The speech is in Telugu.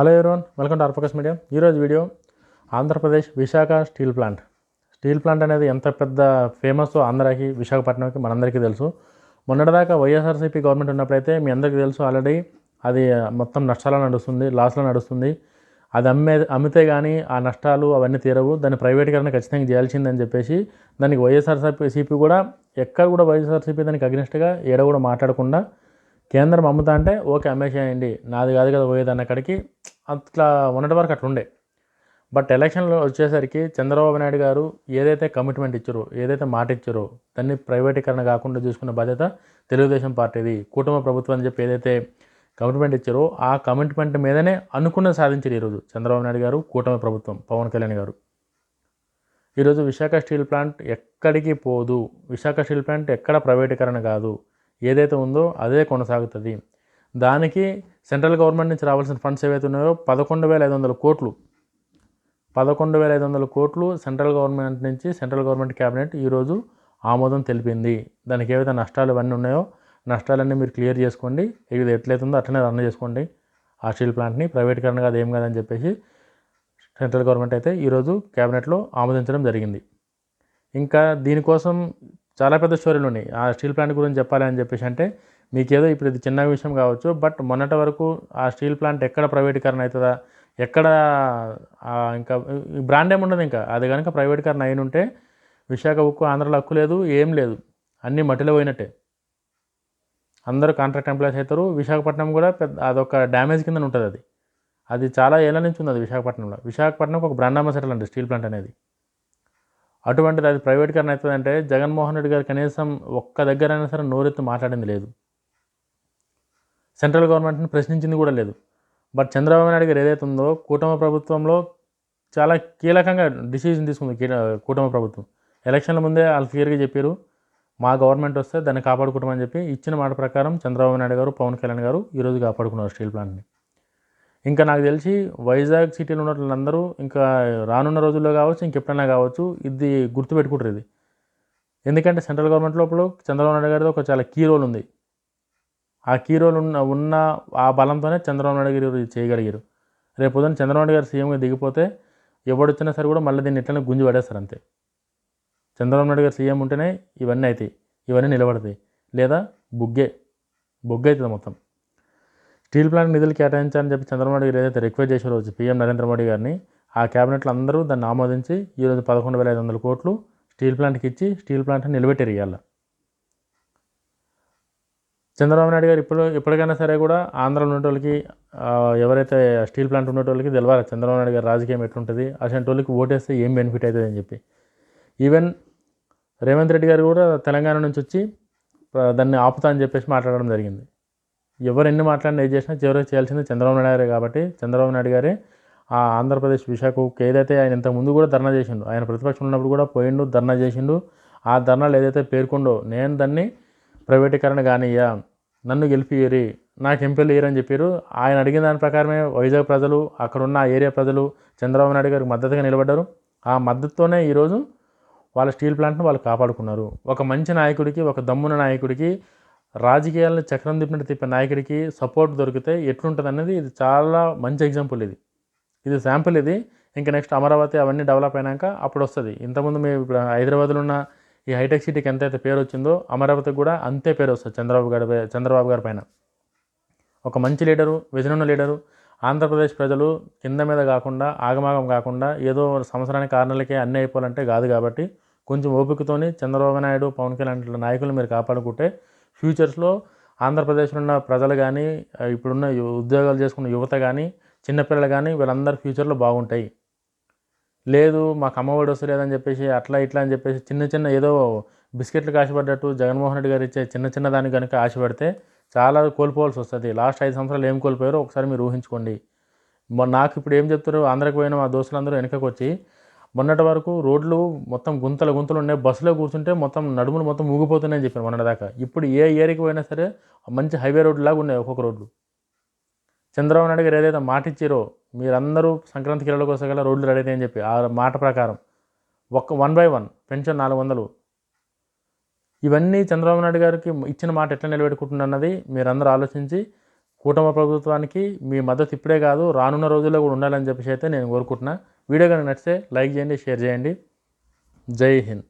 Hello everyone, welcome to ఆర్ఫోకస్ media. ఈరోజు video Andhra Pradesh Visakha steel plant అనేది ఎంత పెద్ద ఫేమస్ ఆంధ్రాకి, విశాఖపట్నంకి మనందరికీ తెలుసు. మొన్నటిదాకా వైఎస్ఆర్సీపీ గవర్నమెంట్ ఉన్నప్పుడైతే మీ అందరికీ తెలుసు ఆల్రెడీ అది మొత్తం నష్టాల్లో నడుస్తుంది, లాస్లో నడుస్తుంది. అది అమ్మితే కానీ ఆ నష్టాలు అవన్నీ తీరవు, దాన్ని ప్రైవేటీకరణ ఖచ్చితంగా చేయాల్సిందని చెప్పేసి దానికి వైఎస్ఆర్సీపీ కూడా ఎక్కడ కూడా వైఎస్ఆర్సీపీ దానికి అగ్నిస్ట్గా ఏడ కూడా మాట్లాడకుండా కేంద్రం అమ్ముతా అంటే ఓకే అమ్మేసేయండి, నాది కాదు కదా పోయేది అన్నక్కడికి అట్లా ఉన్నటి వరకు అట్లా ఉండే. బట్ ఎలక్షన్లో వచ్చేసరికి చంద్రబాబు నాయుడు గారు ఏదైతే కమిట్మెంట్ ఇచ్చారో, ఏదైతే మాట ఇచ్చారో దాన్ని ప్రైవేటీకరణ కాకుండా చూసుకున్న బాధ్యత తెలుగుదేశం పార్టీది. కుటుంబ ప్రభుత్వం అని చెప్పి ఏదైతే కమిట్మెంట్ ఇచ్చారో ఆ కమిట్మెంట్ మీదనే అనుకున్నది సాధించారు ఈరోజు చంద్రబాబు నాయుడు గారు, కూటమి ప్రభుత్వం, పవన్ కళ్యాణ్ గారు. ఈరోజు విశాఖ స్టీల్ ప్లాంట్ ఎక్కడికి పోదు, విశాఖ స్టీల్ ప్లాంట్ ఎక్కడ ప్రైవేటీకరణ కాదు, ఏదైతే ఉందో అదే కొనసాగుతుంది. దానికి సెంట్రల్ గవర్నమెంట్ నుంచి రావాల్సిన ఫండ్స్ ఏవైతే ఉన్నాయో 11,500 కోట్లు, 11,500 కోట్లు సెంట్రల్ గవర్నమెంట్ నుంచి, సెంట్రల్ గవర్నమెంట్ క్యాబినెట్ ఈరోజు ఆమోదం తెలిపింది. దానికి ఏవైతే నష్టాలు ఇవన్నీ ఉన్నాయో నష్టాలన్నీ మీరు క్లియర్ చేసుకోండి, ఇది ఎట్లయితుందో అట్లనే రన్ చేసుకోండి ఆ స్టీల్ ప్లాంట్ని, ప్రైవేటీకరణ కాదు ఏం కాదని చెప్పేసి సెంట్రల్ గవర్నమెంట్ అయితే ఈరోజు క్యాబినెట్లో ఆమోదించడం జరిగింది. ఇంకా దీనికోసం చాలా పెద్ద స్టోరీలు ఉన్నాయి ఆ స్టీల్ ప్లాంట్ గురించి చెప్పాలి అని చెప్పేసి. అంటే మీకేదో ఇప్పుడు ఇది చిన్న విషయం కావచ్చు, బట్ మొన్నటి వరకు ఆ స్టీల్ ప్లాంట్ ఎక్కడ ప్రైవేటీకరణ అవుతుందా, ఎక్కడ ఇంకా బ్రాండ్ ఏముండదు, ఇంకా అది కనుక ప్రైవేటీకరణ అయిన ఉంటే విశాఖ ఉక్కు ఆంధ్రలో హక్కు లేదు, ఏం లేదు, అన్నీ మట్టిలో పోయినట్టే. అందరూ కాంట్రాక్ట్ ఎంప్లాయీస్ అవుతారు. విశాఖపట్నం కూడా పెద్ద అదొక డ్యామేజ్ కింద ఉంటుంది. అది చాలా ఏళ్ళ నుంచి ఉంది అది విశాఖపట్నంలో. విశాఖపట్నంకి ఒక బ్రాండ్ అంబాసిడర్ అండి స్టీల్ ప్లాంట్ అనేది. అటువంటిది అది ప్రైవేటీకరణ అవుతుందంటే జగన్మోహన్ రెడ్డి గారు కనీసం ఒక్క దగ్గరైనా సరే నోరెత్తి మాట్లాడింది లేదు, సెంట్రల్ గవర్నమెంట్ని ప్రశ్నించింది కూడా లేదు. బట్ చంద్రబాబు నాయుడు గారు ఏదైతే ఉందో కూటమి ప్రభుత్వంలో చాలా కీలకంగా డిసిజన్ తీసుకుంది కూటమి ప్రభుత్వం. ఎలక్షన్ల ముందే వాళ్ళు క్లియర్గా చెప్పారు, మా గవర్నమెంట్ వస్తే దాన్ని కాపాడుకుంటామని చెప్పి ఇచ్చిన మాట ప్రకారం చంద్రబాబు నాయుడు గారు, పవన్ కళ్యాణ్ గారు ఈరోజు కాపాడుకున్నారు స్టీల్ ప్లాంట్ని. ఇంకా నాకు తెలిసి వైజాగ్ సిటీలో ఉన్న వాళ్ళందరూ ఇంకా రానున్న రోజుల్లో కావచ్చు, ఇంకెప్పుడైనా కావచ్చు, ఇది గుర్తుపెట్టుకుంటారు ఇది. ఎందుకంటే సెంట్రల్ గవర్నమెంట్ లోపల చంద్రబాబు నాయుడు గారిది ఒక చాలా కీ రోల్ ఉంది. ఆ కీ రోల్ ఉన్న ఆ బలంతోనే చంద్రబాబు నాయుడు గారు చేయగలిగారు. రేపు ఉదయం చంద్రబాబు నాయుడు గారు సీఎంగా దిగిపోతే ఎవడొచ్చినా సరే కూడా మళ్ళీ దీన్ని ఇట్లనే గుంజి పడేస్తారు అంతే. చంద్రబాబు నాయుడు గారు సీఎం ఉంటేనే ఇవన్నీ అవుతాయి, ఇవన్నీ నిలబడతాయి, లేదా బొగ్గే అవుతుంది మొత్తం. స్టీల్ ప్లాంట్ నిధులు కేటాయించాలని చెప్పి చంద్రబాబు నాయుడు గారు ఏదైతే రిక్వెస్ట్ చేసే రోజు పీఎం నరేంద్ర మోడీ గారిని, ఆ క్యాబినెట్లో అందరూ దాన్ని ఆమోదించి ఈరోజు 11,500 కోట్లు స్టీల్ ప్లాంట్కి ఇచ్చి స్టీల్ ప్లాంట్ని నిలబెట్టారు. ఇవాళ చంద్రబాబు నాయుడు గారు ఎప్పటికైనా సరే కూడా ఆంధ్రలో ఉన్నోళ్ళకి, ఎవరైతే స్టీల్ ప్లాంట్ ఉన్నోళ్ళకి తెలవాలి చంద్రబాబు నాయుడు గారు రాజకీయం ఎట్లుంటుంది, అసలు వాళ్ళకి ఓటేస్తే ఏం బెనిఫిట్ అవుతుంది అని చెప్పి. ఈవెన్ రేవంత్ రెడ్డి గారు కూడా తెలంగాణ నుంచి వచ్చి దాన్ని ఆపుతా అని చెప్పేసి మాట్లాడడం జరిగింది. ఎవరు ఎన్ని మాట్లాడినా ఏది చేసినా చివరికి చేయాల్సింది చంద్రబాబు నాయుడు గారే. కాబట్టి చంద్రబాబు నాయుడు గారే ఆ ఆంధ్రప్రదేశ్ విశాఖకు ఏదైతే ఆయన ఇంతకుముందు కూడా ధర్నా చేసిండు, ఆయన ప్రతిపక్షం ఉన్నప్పుడు కూడా పోయిండు, ధర్నా చేసిండు. ఆ ధర్నాలు ఏదైతే పేర్కొండో నేను దాన్ని ప్రైవేటీకరణ కానియ్యా, నన్ను గెలిపియ్యరి, నాకు ఎంపీలు ఇయ్యరని చెప్పారు. ఆయన అడిగిన దాని ప్రకారమే వైజాగ్ ప్రజలు, అక్కడున్న ఏరియా ప్రజలు చంద్రబాబు నాయుడు గారికి మద్దతుగా నిలబడ్డారు. ఆ మద్దతుతోనే ఈరోజు వాళ్ళ స్టీల్ ప్లాంట్ను వాళ్ళు కాపాడుకున్నారు. ఒక మంచి నాయకుడికి, ఒక దమ్మున నాయకుడికి, రాజకీయాలను చక్రం తిప్పే నాయకుడికి సపోర్ట్ దొరికితే ఎట్లుంటుంది అనేది ఇది చాలా మంచి ఎగ్జాంపుల్. ఇది శాంపుల్. ఇది ఇంకా నెక్స్ట్ అమరావతి అవన్నీ డెవలప్ అయినాక అప్పుడు వస్తుంది. ఇంతకుముందు మేము ఇప్పుడు హైదరాబాద్లో ఉన్న ఈ హైటెక్ సిటీకి ఎంతైతే పేరు వచ్చిందో అమరావతికి కూడా అంతే పేరు వస్తుంది చంద్రబాబు గారి పైన. ఒక మంచి లీడరు, విజన్ ఉన్న లీడరు. ఆంధ్రప్రదేశ్ ప్రజలు కింద మీద కాకుండా, ఆగమాగం కాకుండా ఏదో సంవత్సరానికి 6 నెలలకే అన్నీ అయిపోవాలంటే కాదు. కాబట్టి కొంచెం ఓపికతోని చంద్రబాబు నాయుడు, పవన్ కళ్యాణ్ నాయకులు మీరు కాపాడుకుంటే ఫ్యూచర్స్లో ఆంధ్రప్రదేశ్లో ఉన్న ప్రజలు కానీ, ఇప్పుడున్న ఉద్యోగాలు చేసుకున్న యువత కానీ, చిన్నపిల్లలు కానీ వీళ్ళందరూ ఫ్యూచర్లో బాగుంటాయి. లేదు మాకు అమ్మఒడి వస్తలేదని చెప్పేసి అట్లా ఇట్లా అని చెప్పేసి చిన్న ఏదో బిస్కెట్లకు ఆశపడ్డట్టు జగన్మోహన్ రెడ్డి గారు ఇచ్చే చిన్న దానికి కనుక ఆశపడితే చాలా కోల్పోవాల్సి వస్తుంది. లాస్ట్ 5 సంవత్సరాలు ఏం కోల్పోయారో ఒకసారి మీరు ఊహించుకోండి. నాకు ఇప్పుడు ఏం చెప్తారు, ఆంధ్రాకి పోయిన మా దోస్తులందరూ వెనకకు వచ్చి మొన్నటి వరకు రోడ్లు మొత్తం గుంతలు ఉన్నాయి, బస్సులో కూర్చుంటే మొత్తం నడుములు మొత్తం ఊగిపోతున్నాయని చెప్పారు మొన్నటిదాకా. ఇప్పుడు ఏ ఏరియాకి పోయినా సరే మంచి హైవే రోడ్డు లాగా ఉన్నాయి ఒక్కొక్క రోడ్లు. చంద్రబాబు నాయుడు గారు ఏదైతే మాట ఇచ్చారో మీరందరూ సంక్రాంతికి ఇళ్ళ కోసం గల రోడ్లు రెడీ అవుతాయని చెప్పి ఆ మాట ప్రకారం 1 by 1 పెన్షన్ 400, ఇవన్నీ చంద్రబాబు నాయుడు గారికి ఇచ్చిన మాట ఎట్లా నిలబెట్టుకుంటున్నది మీరందరూ ఆలోచించి కూటమి ప్రభుత్వానికి మీ మద్దతు ఇప్పుడే కాదు రానున్న రోజుల్లో కూడా ఉండాలని చెప్పేసి అయితే నేను కోరుకుంటున్నా. వీడియో కనుక నచ్చితే లైక్ చేయండి, షేర్ చేయండి. జై హింద్.